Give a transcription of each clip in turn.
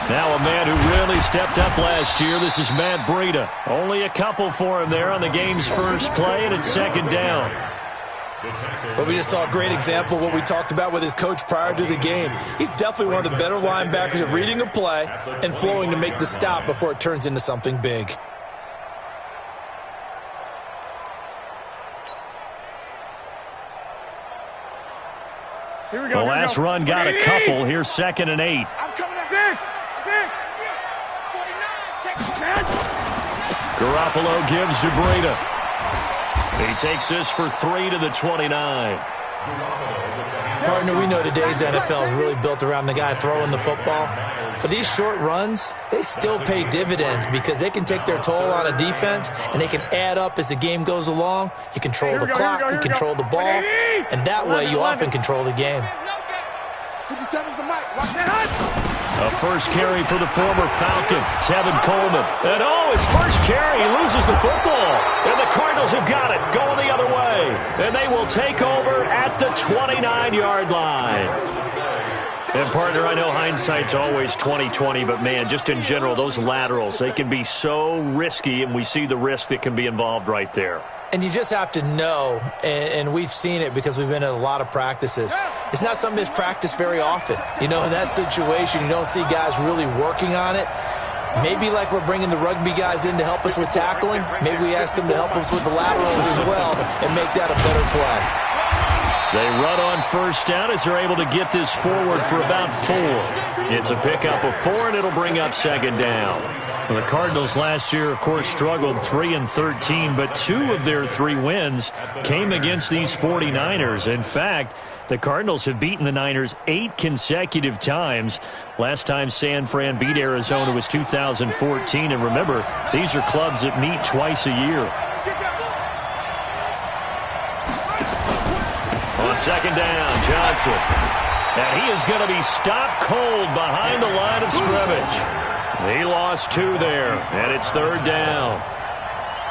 Now a man who really stepped up last year. This is Matt Breida. Only a couple for him there on the game's first play, and it's second down. Well, we just saw a great example of what we talked about with his coach prior to the game. He's definitely one of the better linebackers at reading a play and flowing to make the stop before it turns into something big. The last run got a couple. Here's 2nd and 8. Garoppolo gives to Breida. He takes this for 3 to the 29. Partner, we know today's NFL is really built around the guy throwing the football. But these short runs, they still pay dividends because they can take their toll on a defense and they can add up as the game goes along. You control the clock, you control the ball, and that way you often control the game. 57's the mic. A first carry for the former Falcon, Tevin Coleman. And his first carry, he loses the football. And the Cardinals have got it, going the other way. And they will take over at the 29-yard line. And, partner, I know hindsight's always 20/20, but, man, just in general, those laterals, they can be so risky, and we see the risk that can be involved right there. And you just have to know, and we've seen it because we've been at a lot of practices. It's not something that's practiced very often. You know, in that situation, you don't see guys really working on it. Maybe like we're bringing the rugby guys in to help us with tackling, maybe we ask them to help us with the laterals as well and make that a better play. They run on first down as they're able to get this forward for about 4. It's a pickup of 4, and it'll bring up second down. Well, the Cardinals last year, of course, struggled 3-13, but 2 of their 3 wins came against these 49ers. In fact, the Cardinals have beaten the Niners 8 consecutive times. Last time San Fran beat Arizona was 2014, and remember, these are clubs that meet twice a year. On second down, Johnson. And he is going to be stopped cold behind the line of scrimmage. He lost 2 there, and it's third down.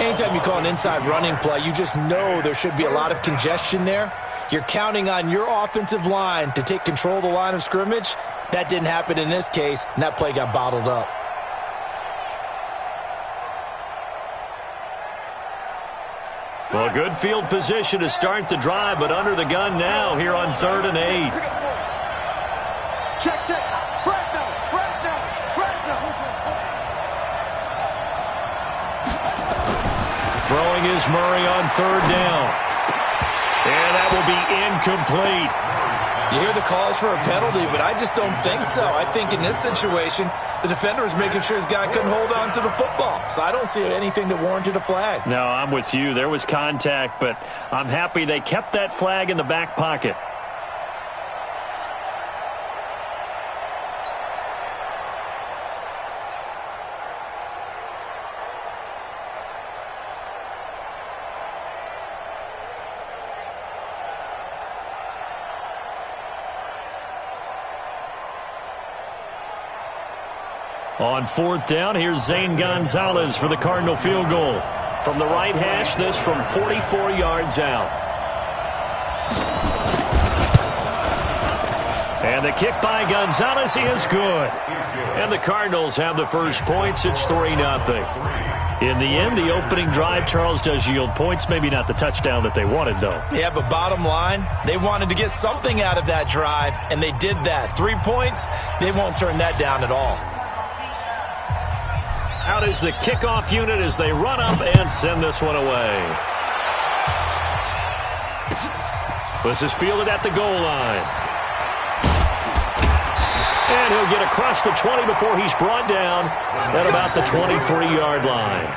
Anytime you call an inside running play, you just know there should be a lot of congestion there. You're counting on your offensive line to take control of the line of scrimmage. That didn't happen in this case, and that play got bottled up. Well, good field position to start the drive, but under the gun now here on 3rd and 8. Check. Throwing is Murray on 3rd down. And that will be incomplete. You hear the calls for a penalty, but I just don't think so. I think in this situation, the defender was making sure his guy couldn't hold on to the football. So I don't see anything that warranted a flag. No, I'm with you. There was contact, but I'm happy they kept that flag in the back pocket. On 4th down, here's Zane Gonzalez for the Cardinal field goal. From the right hash, this from 44 yards out. And the kick by Gonzalez is good. And the Cardinals have the first points. It's 3-0. In the end, the opening drive, Charles, does yield points. Maybe not the touchdown that they wanted, though. Yeah, but bottom line, they wanted to get something out of that drive, and they did that. 3 points, they won't turn that down at all. Out is the kickoff unit as they run up and send this one away. This is fielded at the goal line. And he'll get across the 20 before he's brought down at about the 23-yard line.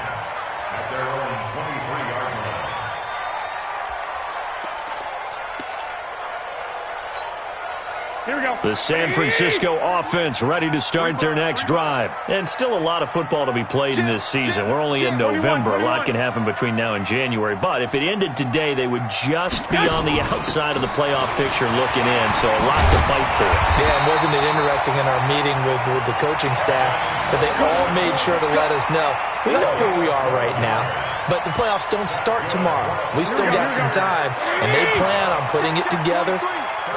Here we go. The San Francisco offense ready to start their next drive. And still a lot of football to be played in this season. We're only in November. A lot can happen between now and January. But if it ended today, they would just be on the outside of the playoff picture looking in. So a lot to fight for. Yeah, and wasn't it interesting in our meeting with the coaching staff that they all made sure to let us know, we know where we are right now. But the playoffs don't start tomorrow. We still got some time, and they plan on putting it together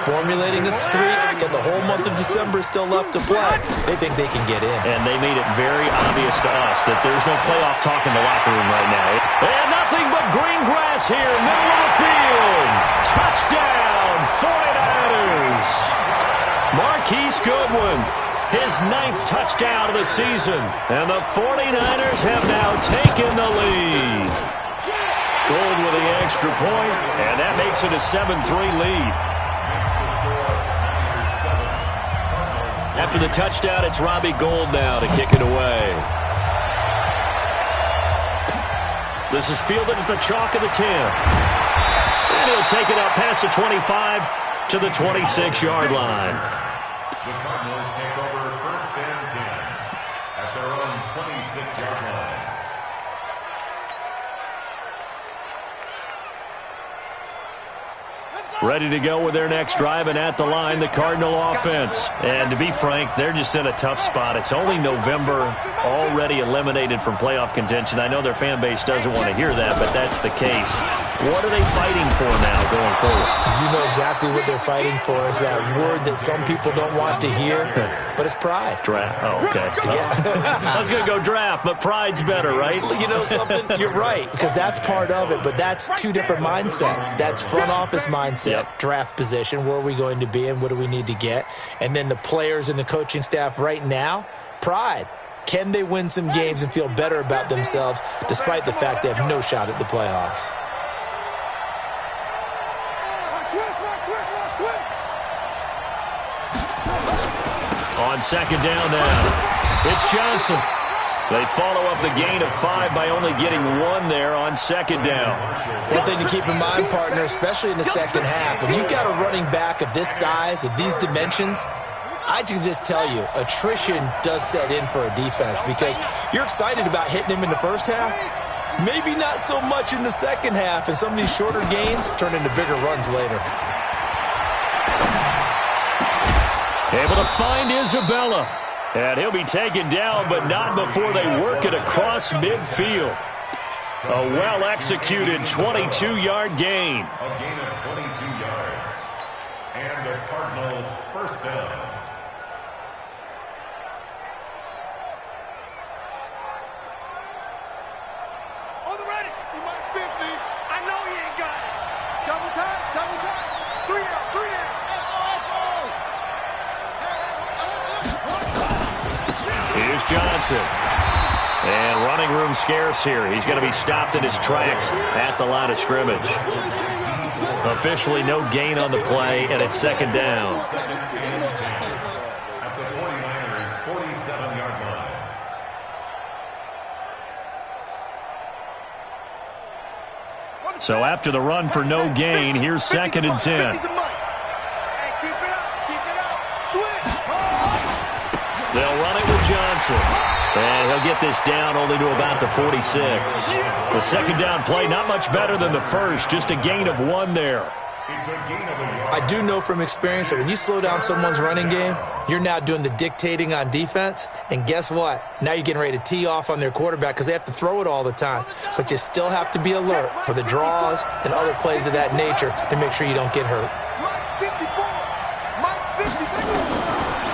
formulating a streak, and the whole month of December is still left to play. They think they can get in. And they made it very obvious to us that there's no playoff talk in the locker room right now. And nothing but green grass here, middle of the field. Touchdown, 49ers. Marquise Goodwin, his 9th touchdown of the season. And the 49ers have now taken the lead. Gold with the extra point, and that makes it a 7-3 lead. After the touchdown, it's Robbie Gould now to kick it away. This is fielded at the chalk of the 10. And he'll take it out past the 25 to the 26-yard line. The Cardinals take over 1st and 10 at their own 26-yard line. Ready to go with their next drive, and at the line, the Cardinal offense. And to be frank, they're just in a tough spot. It's only November, already eliminated from playoff contention. I know their fan base doesn't want to hear that, but that's the case. What are they fighting for now going forward? You know exactly what they're fighting for. Is that word that some people don't want to hear, but it's pride. Draft. Oh, okay. I was going to go draft, but pride's better, right? You know something? You're right, because that's part of it, but that's two different mindsets. That's front office mindset. Yep. Draft position, where are we going to be and what do we need to get? And then the players and the coaching staff right now, pride. Can they win some games and feel better about themselves despite the fact they have no shot at the playoffs? On 2nd down now, it's Johnson. They follow up the gain of 5 by only getting 1 there on 2nd down. One thing to keep in mind, partner, especially in the second half, when you've got a running back of this size, of these dimensions, I can just tell you, attrition does set in for a defense because you're excited about hitting him in the first half, maybe not so much in the second half, and some of these shorter gains turn into bigger runs later. Able to find Isabella. And he'll be taken down, but not before they work it across midfield. A well-executed 22-yard gain. A gain of 22 yards. And the Cardinal 1st down. On the ready. He might 50. I know he ain't got it. Double time, double time. 3 out, 3 out. Here's Johnson. And running room scarce here. He's going to be stopped in his tracks at the line of scrimmage. Officially no gain on the play, and it's 2nd down. At the 49ers' 47-yard line. So after the run for no gain, here's 2nd and 10. They'll run it with Johnson. And he'll get this down only to about the 46. The 2nd down play, not much better than the first. Just a gain of 1 there. I do know from experience that when you slow down someone's running game, you're now doing the dictating on defense. And guess what? Now you're getting ready to tee off on their quarterback because they have to throw it all the time. But you still have to be alert for the draws and other plays of that nature to make sure you don't get hurt.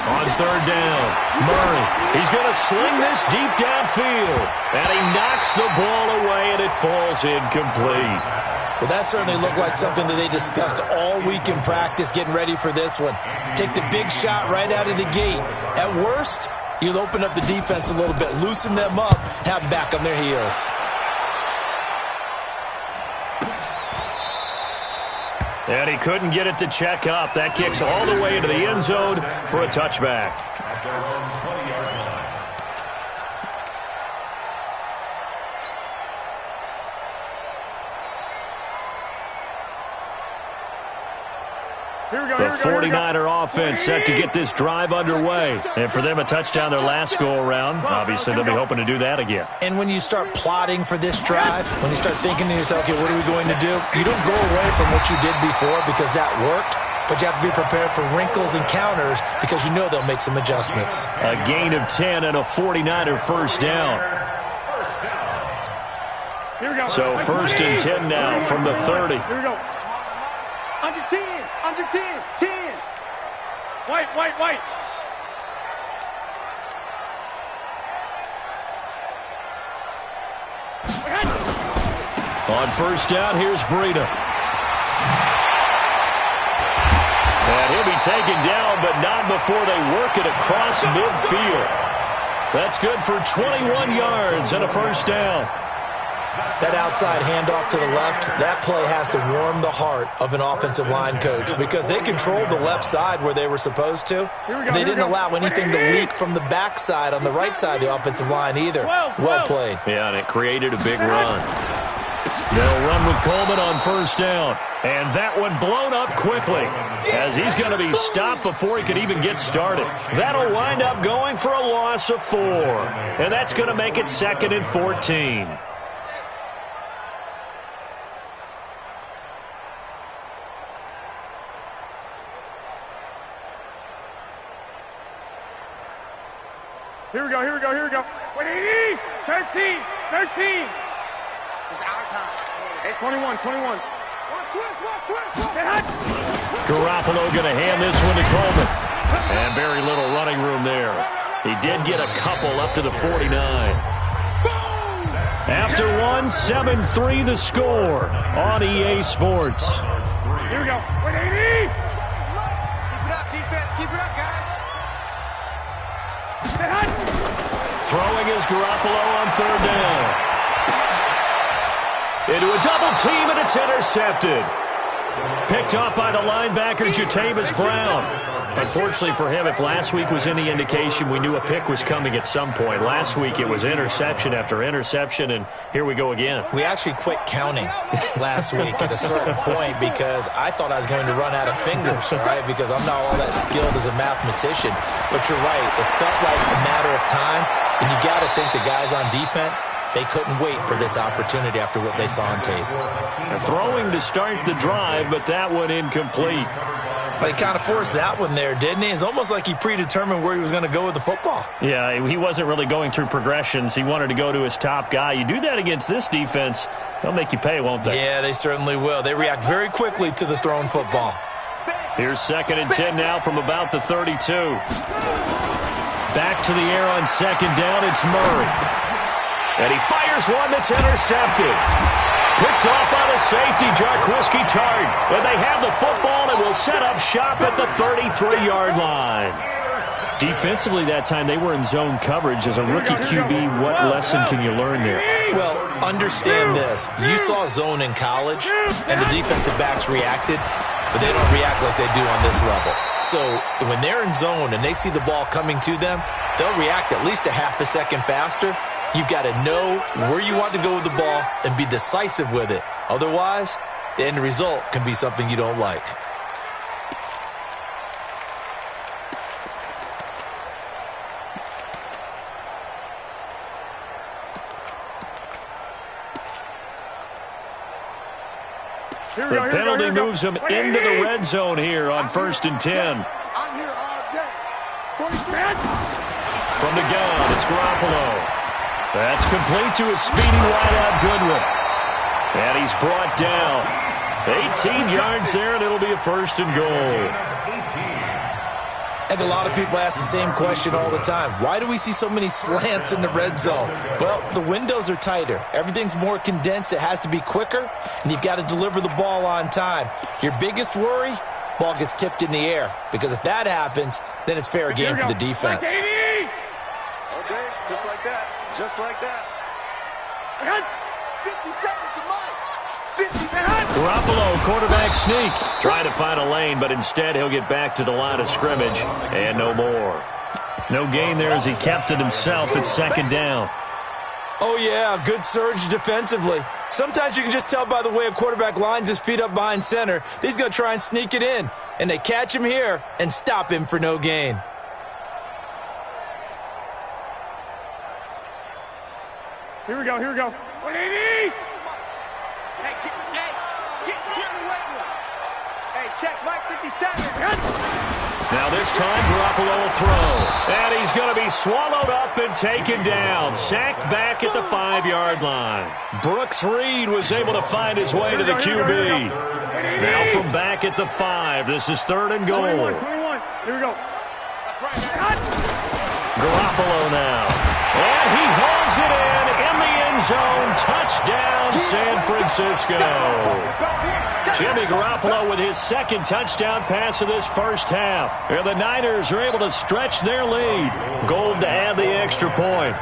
On 3rd down, Murray. He's going to sling this deep downfield. And he knocks the ball away, and it falls incomplete. Well, that certainly looked like something that they discussed all week in practice getting ready for this one. Take the big shot right out of the gate. At worst, you'll open up the defense a little bit, loosen them up, have them back on their heels. And he couldn't get it to check up. That kicks all the way into the end zone for a touchback. At their own 20-yard line. The 49er offense set to get this drive underway. And for them, a touchdown their last go-around. Obviously, they'll be hoping to do that again. And when you start plotting for this drive, when you start thinking to yourself, okay, what are we going to do? You don't go away from what you did before because that worked, but you have to be prepared for wrinkles and counters because you know they'll make some adjustments. A gain of 10 and a 49er first down. So 1st and 10 now from the 30. Here we go. Under 10. Under 10. 10. White. On first down, here's Breida. And he'll be taken down, but not before they work it across midfield. That's good for 21 yards and a first down. That outside handoff to the left, that play has to warm the heart of an offensive line coach because they controlled the left side where they were supposed to. They didn't allow anything to leak from the backside on the right side of the offensive line either. Well played. Yeah, and it created a big run. They'll run with Coleman on first down. And that one blown up quickly as he's going to be stopped before he could even get started. That'll wind up going for a loss of 4. And that's going to make it 2nd and 14. Here we go. 180. 13. It's our time. It's 21. Watch twist. Garoppolo going to hand this one to Coleman. And very little running room there. He did get a couple up to the 49. After one, 7-3 the score on EA Sports. Here we go. 180. Keep it up, defense. Keep it up, guys. Throwing is Garoppolo on third down. Into a double team, and it's intercepted. Picked off by the linebacker, Jatavis Brown. Unfortunately for him, if last week was any indication, we knew a pick was coming at some point. Last week, it was interception after interception, and here we go again. We actually quit counting last week at a certain point because I thought I was going to run out of fingers, right? Because I'm not all that skilled as a mathematician. But you're right. It felt like a matter of time, and you got to think the guys on defense, they couldn't wait for this opportunity after what they saw on tape. Throwing to start the drive, but that one incomplete. But he kind of forced that one there, didn't he? It's almost like he predetermined where he was going to go with the football. Yeah, he wasn't really going through progressions. He wanted to go to his top guy. You do that against this defense, they'll make you pay, won't they? Yeah, they certainly will. They react very quickly to the thrown football. Here's 2nd and 10 now from about the 32. Back to the air on second down, it's Murray. And he fires one that's intercepted. Picked off by the safety, Jarquiski Tart. And they have the football and will set up shop at the 33-yard line. Defensively that time, they were in zone coverage. As a rookie QB, what lesson can you learn there? Well, understand this. You saw zone in college, and the defensive backs reacted, but they don't react like they do on this level. So when they're in zone and they see the ball coming to them, they'll react at least a half a second faster. You've got to know where you want to go with the ball and be decisive with it. Otherwise, the end result can be something you don't like. The penalty moves him into the red zone here on 1st and 10. I'm here all day. 43. From the gun, it's Garoppolo. That's complete to a speedy wideout Goodwin. And he's brought down. 18 yards there, and it'll be a 1st and goal. I think a lot of people ask the same question all the time. Why do we see so many slants in the red zone? Well, the windows are tighter. Everything's more condensed. It has to be quicker, and you've got to deliver the ball on time. Your biggest worry, ball gets tipped in the air. Because if that happens, then it's fair game for the defense. Okay, just like that. Just like that. 50 seconds to Mike. 50 seconds. Garoppolo, quarterback sneak. Trying to find a lane, but instead he'll get back to the line of scrimmage. And no more. No gain there as he kept it himself at 2nd down. Oh, yeah, good surge defensively. Sometimes you can just tell by the way a quarterback lines his feet up behind center. He's going to try and sneak it in. And they catch him here and stop him for no gain. Here we go. 180. Hey, get in the weight room. Hey, check Mike 57. Now this time, Garoppolo will throw. And he's going to be swallowed up and taken down. Sacked back at the 5-yard line. Brooks Reed was able to find his way to the QB. Now from back at the 5, this is 3rd and goal. 21. Here we go. That's right. Garoppolo now. And he hauls it in the end zone. Touchdown, San Francisco. Jimmy Garoppolo with his 2nd touchdown pass of this first half. And the Niners are able to stretch their lead. Gold to add the extra point.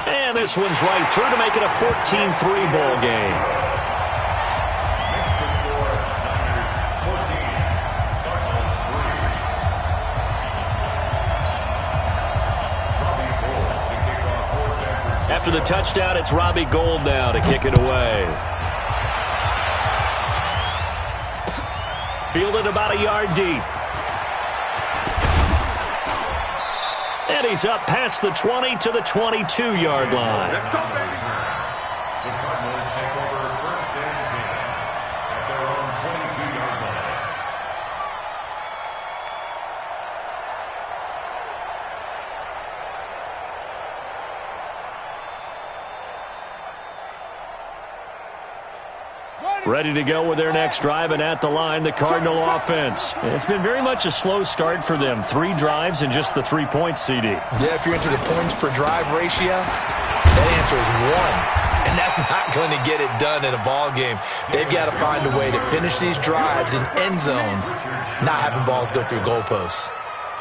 And this one's right through to make it a 14-3 ball game. After the touchdown, it's Robbie Gould now to kick it away. Fielded about a yard deep. And he's up past the 20 to the 22-yard line. Let's go, baby. The Cardinals take over 1st and 10 at their own 22-yard line. Ready to go with their next drive, and at the line, the Cardinal offense. It's been very much a slow start for them. 3 drives and just the 3 points, CD. Yeah, if you're into the points per drive ratio, that answer is 1. And that's not going to get it done in a ball game. They've got to find a way to finish these drives in end zones, not having balls go through goalposts.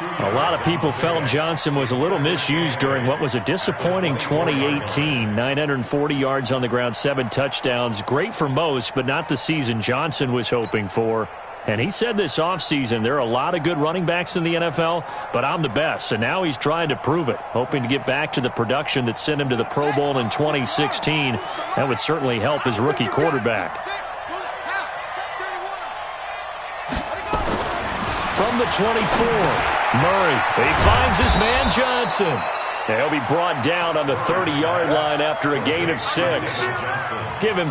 A lot of people felt Johnson was a little misused during what was a disappointing 2018. 940 yards on the ground, 7 touchdowns. Great for most, but not the season Johnson was hoping for. And he said this offseason, there are a lot of good running backs in the NFL, but I'm the best. And now he's trying to prove it, hoping to get back to the production that sent him to the Pro Bowl in 2016. That would certainly help his rookie quarterback. From the 24, Murray, he finds his man Johnson. He'll be brought down on the 30-yard line after a gain of 6. Give him